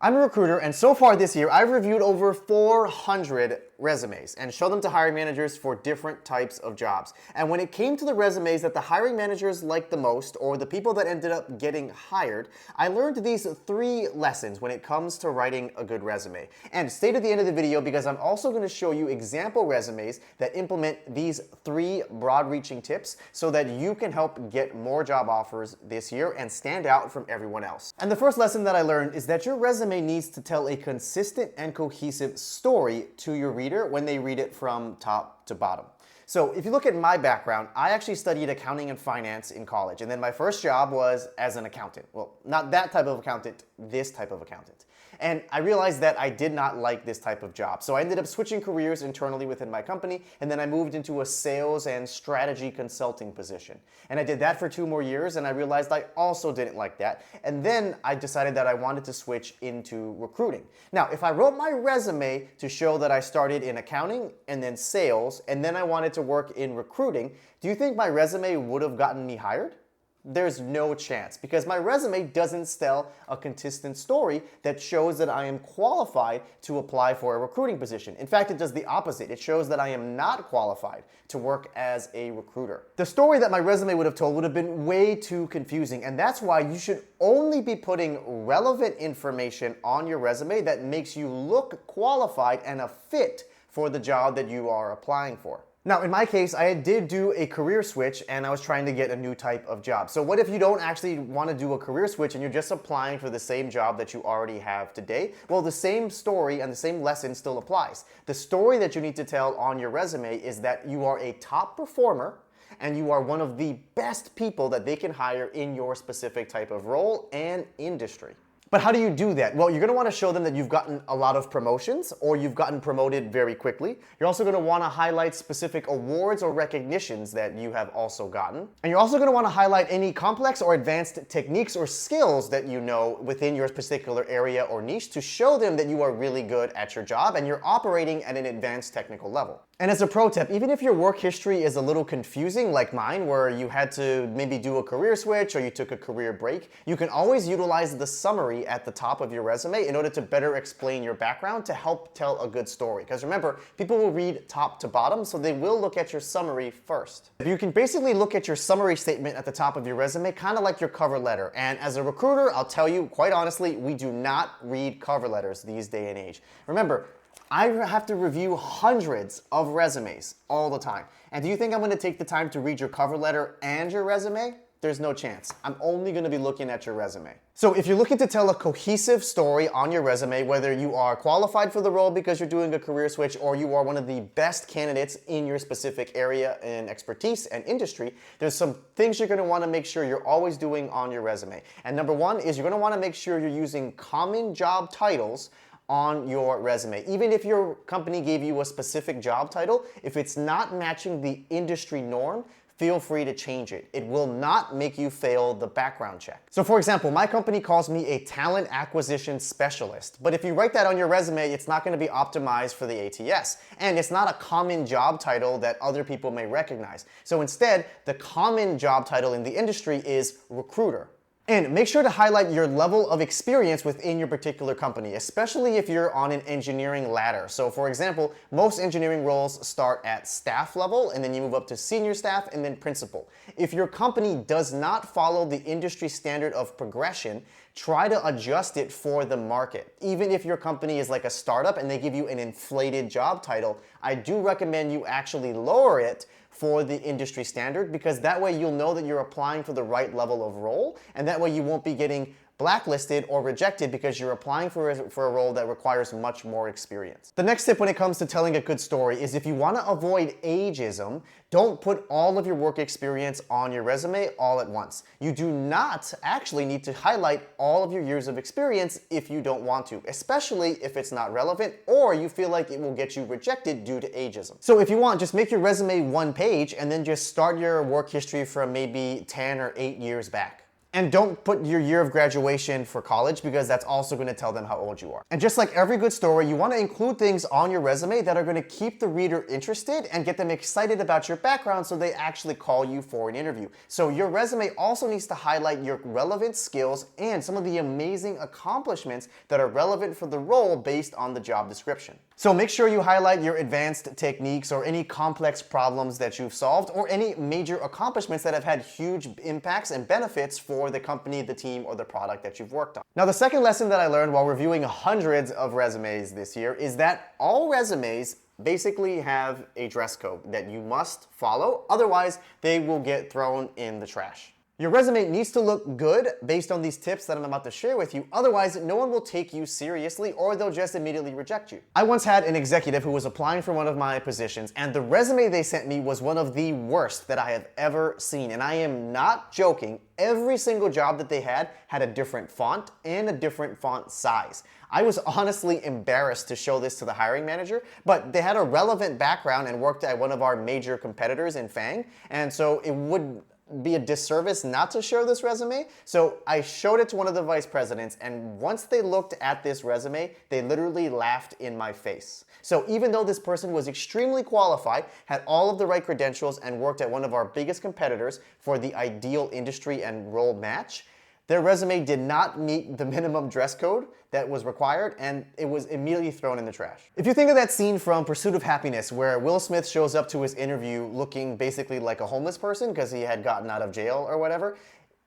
I'm a recruiter, and so far this year, I've reviewed over 400 resumes and shown them to hiring managers for different types of jobs. And when it came to the resumes that the hiring managers liked the most, or the people that ended up getting hired, I learned these 3 lessons when it comes to writing a good resume. And stay to the end of the video because I'm also going to show you example resumes that implement these 3 broad-reaching tips so that you can help get more job offers this year and stand out from everyone else. And the first lesson that I learned is that your resume needs to tell a consistent and cohesive story to your reader when they read it from top to bottom. So if you look at my background, I actually studied accounting and finance in college, and then my first job was as an accountant. Well, not that type of accountant, this type of accountant. And I realized that I did not like this type of job. So I ended up switching careers internally within my company, and then I moved into a sales and strategy consulting position. And I did that for 2 more years, and I realized I also didn't like that. And then I decided that I wanted to switch into recruiting. Now, if I wrote my resume to show that I started in accounting and then sales, and then I wanted to work in recruiting, do you think my resume would have gotten me hired? There's no chance, because my resume doesn't tell a consistent story that shows that I am qualified to apply for a recruiting position. In fact, it does the opposite. It shows that I am not qualified to work as a recruiter. The story that my resume would have told would have been way too confusing, and that's why you should only be putting relevant information on your resume that makes you look qualified and a fit for the job that you are applying for. Now, in my case, I did do a career switch and I was trying to get a new type of job. So what if you don't actually want to do a career switch and you're just applying for the same job that you already have today? Well, the same story and the same lesson still applies. The story that you need to tell on your resume is that you are a top performer and you are one of the best people that they can hire in your specific type of role and industry. But how do you do that? Well, you're going to want to show them that you've gotten a lot of promotions or you've gotten promoted very quickly. You're also going to want to highlight specific awards or recognitions that you have also gotten. And you're also going to want to highlight any complex or advanced techniques or skills that you know within your particular area or niche to show them that you are really good at your job and you're operating at an advanced technical level. And as a pro tip, even if your work history is a little confusing like mine, where you had to maybe do a career switch or you took a career break, you can always utilize the summary at the top of your resume in order to better explain your background to help tell a good story. Because remember, people will read top to bottom, so they will look at your summary first. You can basically look at your summary statement at the top of your resume, kind of like your cover letter. And as a recruiter, I'll tell you, quite honestly, we do not read cover letters these day and age. Remember, I have to review hundreds of resumes all the time. And do you think I'm going to take the time to read your cover letter and your resume? There's no chance. I'm only going to be looking at your resume. So if you're looking to tell a cohesive story on your resume, whether you are qualified for the role because you're doing a career switch or you are one of the best candidates in your specific area and expertise and industry, there's some things you're going to want to make sure you're always doing on your resume. And number 1 is you're going to want to make sure you're using common job titles on your resume. Even if your company gave you a specific job title, if it's not matching the industry norm, feel free to change it. It will not make you fail the background check. So for example, my company calls me a talent acquisition specialist, but if you write that on your resume, it's not going to be optimized for the ATS, and it's not a common job title that other people may recognize. So instead, the common job title in the industry is recruiter. And make sure to highlight your level of experience within your particular company, especially if you're on an engineering ladder. So for example, most engineering roles start at staff level and then you move up to senior staff and then principal. If your company does not follow the industry standard of progression, try to adjust it for the market. Even if your company is like a startup and they give you an inflated job title, I do recommend you actually lower it for the industry standard, because that way you'll know that you're applying for the right level of role, and that way you won't be getting blacklisted or rejected because you're applying for a role that requires much more experience. The next tip when it comes to telling a good story is if you want to avoid ageism, don't put all of your work experience on your resume all at once. You do not actually need to highlight all of your years of experience if you don't want to, especially if it's not relevant or you feel like it will get you rejected due to ageism. So if you want, just make your resume 1 page and then just start your work history from maybe 10 or 8 years back. And don't put your year of graduation for college because that's also going to tell them how old you are. And just like every good story, you want to include things on your resume that are going to keep the reader interested and get them excited about your background so they actually call you for an interview. So your resume also needs to highlight your relevant skills and some of the amazing accomplishments that are relevant for the role based on the job description. So make sure you highlight your advanced techniques or any complex problems that you've solved or any major accomplishments that have had huge impacts and benefits for the company, the team, or the product that you've worked on. Now, the second lesson that I learned while reviewing hundreds of resumes this year is that all resumes basically have a dress code that you must follow, otherwise they will get thrown in the trash. Your resume needs to look good based on these tips that I'm about to share with you, otherwise no one will take you seriously or they'll just immediately reject you. I once had an executive who was applying for one of my positions and the resume they sent me was one of the worst that I have ever seen, and I am not joking. Every single job that they had a different font and a different font size. I was honestly embarrassed to show this to the hiring manager, but they had a relevant background and worked at one of our major competitors in FANG, and so it would be a disservice not to show this resume. So I showed it to one of the vice presidents, and once they looked at this resume, they literally laughed in my face. So even though this person was extremely qualified, had all of the right credentials, and worked at one of our biggest competitors for the ideal industry and role match, their resume did not meet the minimum dress code that was required, and it was immediately thrown in the trash. If you think of that scene from Pursuit of Happiness where Will Smith shows up to his interview looking basically like a homeless person because he had gotten out of jail or whatever,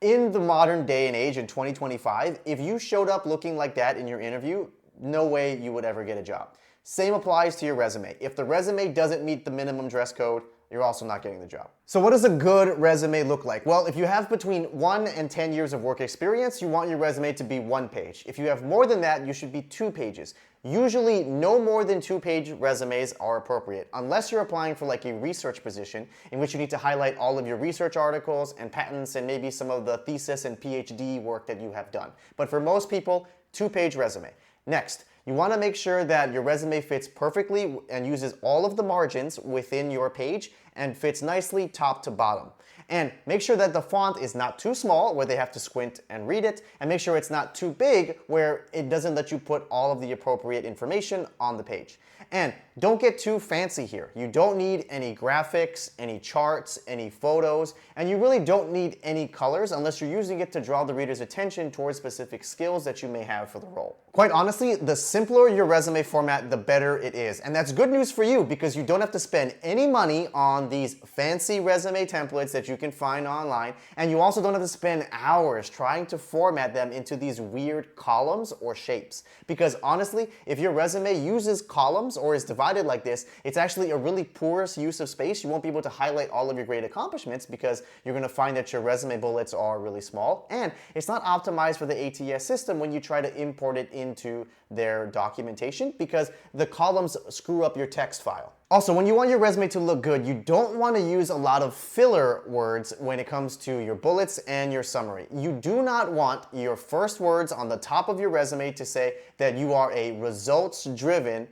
in the modern day and age in 2025, if you showed up looking like that in your interview, no way you would ever get a job. Same applies to your resume. If the resume doesn't meet the minimum dress code, you're also not getting the job. So what does a good resume look like? Well, if you have between 1 and 10 years of work experience, you want your resume to be 1 page. If you have more than that, you should be 2 pages. Usually, no more than 2-page resumes are appropriate, unless you're applying for like a research position in which you need to highlight all of your research articles and patents and maybe some of the thesis and PhD work that you have done. But for most people, 2-page resume. Next, you want to make sure that your resume fits perfectly and uses all of the margins within your page and fits nicely top to bottom. And make sure that the font is not too small where they have to squint and read it, and make sure it's not too big where it doesn't let you put all of the appropriate information on the page. And don't get too fancy here. You don't need any graphics, any charts, any photos, and you really don't need any colors unless you're using it to draw the reader's attention towards specific skills that you may have for the role. Quite honestly, the simpler your resume format, the better it is. And that's good news for you because you don't have to spend any money on these fancy resume templates that you can find online, and you also don't have to spend hours trying to format them into these weird columns or shapes. Because honestly, if your resume uses columns or is divided like this, it's actually a really poor use of space. You won't be able to highlight all of your great accomplishments because you're going to find that your resume bullets are really small, and it's not optimized for the ATS system when you try to import it into their documentation because the columns screw up your text file. Also, when you want your resume to look good, you don't want to use a lot of filler words when it comes to your bullets and your summary. You do not want your first words on the top of your resume to say that you are a results-driven,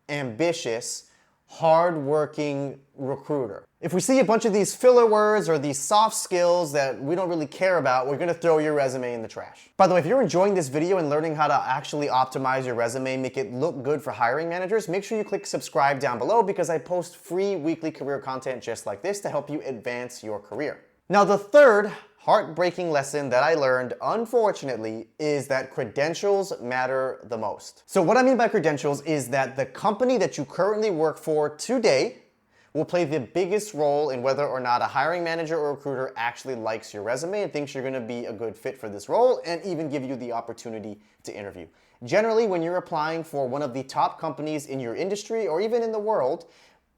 ambitious, hard-working recruiter. If we see a bunch of these filler words or these soft skills that we don't really care about, we're going to throw your resume in the trash. By the way, if you're enjoying this video and learning how to actually optimize your resume, make it look good for hiring managers, make sure you click subscribe down below because I post free weekly career content just like this to help you advance your career. Now, the third heartbreaking lesson that I learned, unfortunately, is that credentials matter the most. So what I mean by credentials is that the company that you currently work for today will play the biggest role in whether or not a hiring manager or recruiter actually likes your resume and thinks you're going to be a good fit for this role and even give you the opportunity to interview. Generally, when you're applying for one of the top companies in your industry or even in the world,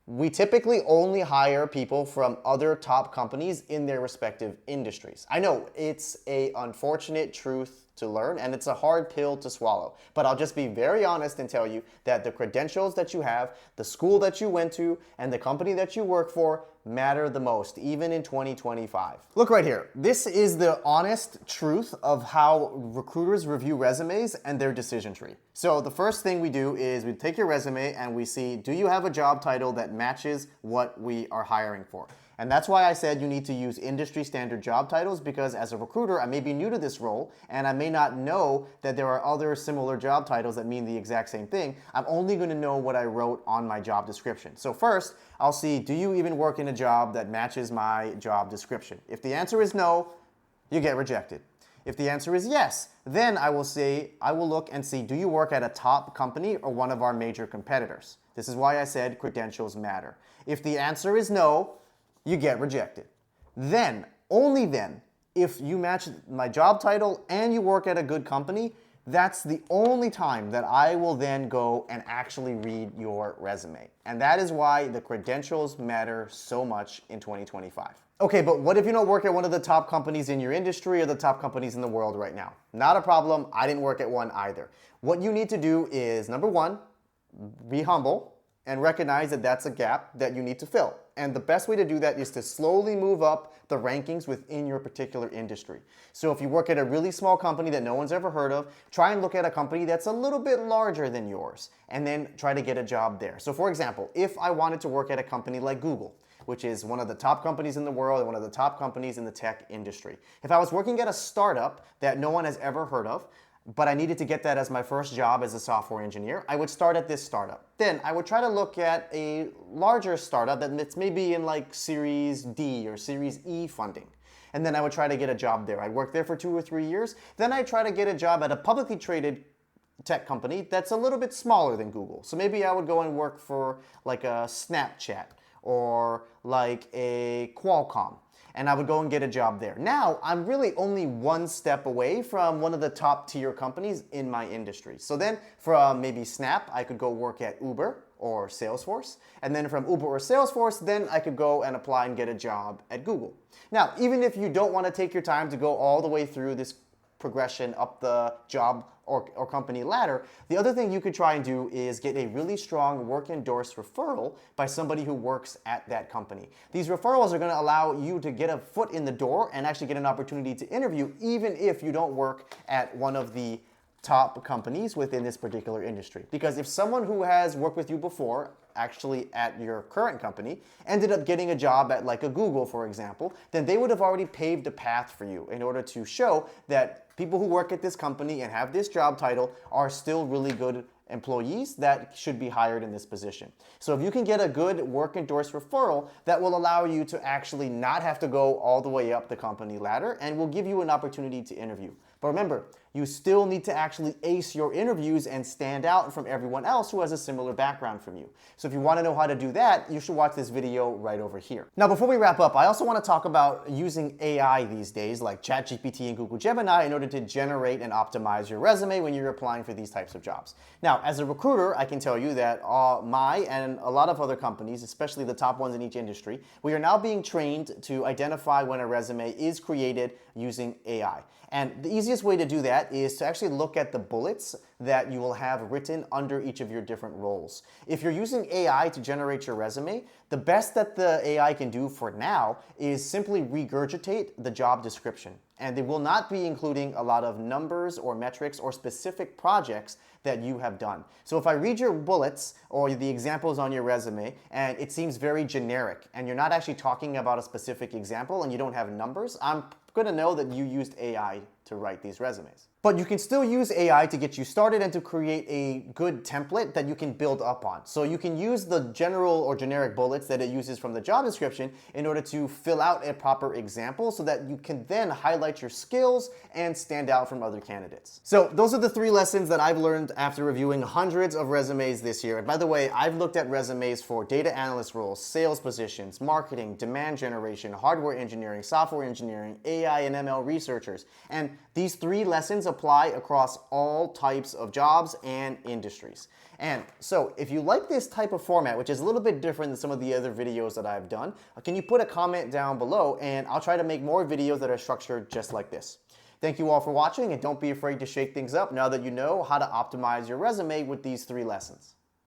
we typically only hire people from other top companies in their respective industries. I know it's an unfortunate truth to learn and it's a hard pill to swallow, but I'll just be very honest and tell you that the credentials that you have, the school that you went to, and the company that you work for matter the most, even in 2025. Look right here. This is the honest truth of how recruiters review resumes and their decision tree. So the first thing we do is we take your resume and we see, do you have a job title that matches what we are hiring for? And that's why I said you need to use industry standard job titles, because as a recruiter, I may be new to this role and I may not know that there are other similar job titles that mean the exact same thing. I'm only going to know what I wrote on my job description. So first, I'll see, do you even work in a job that matches my job description? If the answer is no, you get rejected. If the answer is yes, then I will look and see, do you work at a top company or one of our major competitors? This is why I said credentials matter. If the answer is no, you get rejected. Then, only then, if you match my job title and you work at a good company, that's the only time that I will then go and actually read your resume. And that is why the credentials matter so much in 2025. Okay, but what if you don't work at one of the top companies in your industry or the top companies in the world right now? Not a problem. I didn't work at one either. What you need to do is, number one, be humble and recognize that that's a gap that you need to fill. And the best way to do that is to slowly move up the rankings within your particular industry. So if you work at a really small company that no one's ever heard of, try and look at a company that's a little bit larger than yours and then try to get a job there. So for example, if I wanted to work at a company like Google, which is one of the top companies in the world and one of the top companies in the tech industry. If I was working at a startup that no one has ever heard of, but I needed to get that as my first job as a software engineer, I would start at this startup. Then I would try to look at a larger startup that's maybe in like Series D or Series E funding. And then I would try to get a job there. I'd work there for 2 or 3 years. Then I'd try to get a job at a publicly traded tech company that's a little bit smaller than Google. So maybe I would go and work for like a Snapchat or like a Qualcomm. And I would go and get a job there. Now, I'm really only one step away from one of the top tier companies in my industry. So then from maybe Snap, I could go work at Uber or Salesforce. And then from Uber or Salesforce, then I could go and apply and get a job at Google. Now, even if you don't want to take your time to go all the way through this progression up the job or company ladder, the other thing you could try and do is get a really strong work endorsed referral by somebody who works at that company. These referrals are going to allow you to get a foot in the door and actually get an opportunity to interview, even if you don't work at one of the top companies within this particular industry. Because if someone who has worked with you before, actually at your current company, ended up getting a job at like a Google, for example, then they would have already paved a path for you in order to show that people who work at this company and have this job title are still really good employees that should be hired in this position. So if you can get a good work endorsed referral, that will allow you to actually not have to go all the way up the company ladder and will give you an opportunity to interview. But remember, you still need to actually ace your interviews and stand out from everyone else who has a similar background from you. So if you want to know how to do that, you should watch this video right over here. Now, before we wrap up, I also want to talk about using AI these days, like ChatGPT and Google Gemini, in order to generate and optimize your resume when you're applying for these types of jobs. Now, as a recruiter, I can tell you that my and a lot of other companies, especially the top ones in each industry, we are now being trained to identify when a resume is created using AI. And the easiest way to do that is to actually look at the bullets that you will have written under each of your different roles. If you're using AI to generate your resume, the best that the AI can do for now is simply regurgitate the job description. And they will not be including a lot of numbers or metrics or specific projects that you have done. So if I read your bullets or the examples on your resume and it seems very generic and you're not actually talking about a specific example and you don't have numbers, I'm going to know that you used AI to write these resumes. But you can still use AI to get you started and to create a good template that you can build up on. So you can use the general or generic bullets that it uses from the job description in order to fill out a proper example so that you can then highlight your skills and stand out from other candidates. So those are the 3 lessons that I've learned after reviewing hundreds of resumes this year. And by the way, I've looked at resumes for data analyst roles, sales positions, marketing, demand generation, hardware engineering, software engineering, AI and ML researchers. And these 3 lessons apply across all types of jobs and industries. And so if you like this type of format, which is a little bit different than some of the other videos that I've done, can you put a comment down below and I'll try to make more videos that are structured just like this. Thank you all for watching, and don't be afraid to shake things up now that you know how to optimize your resume with these 3 lessons.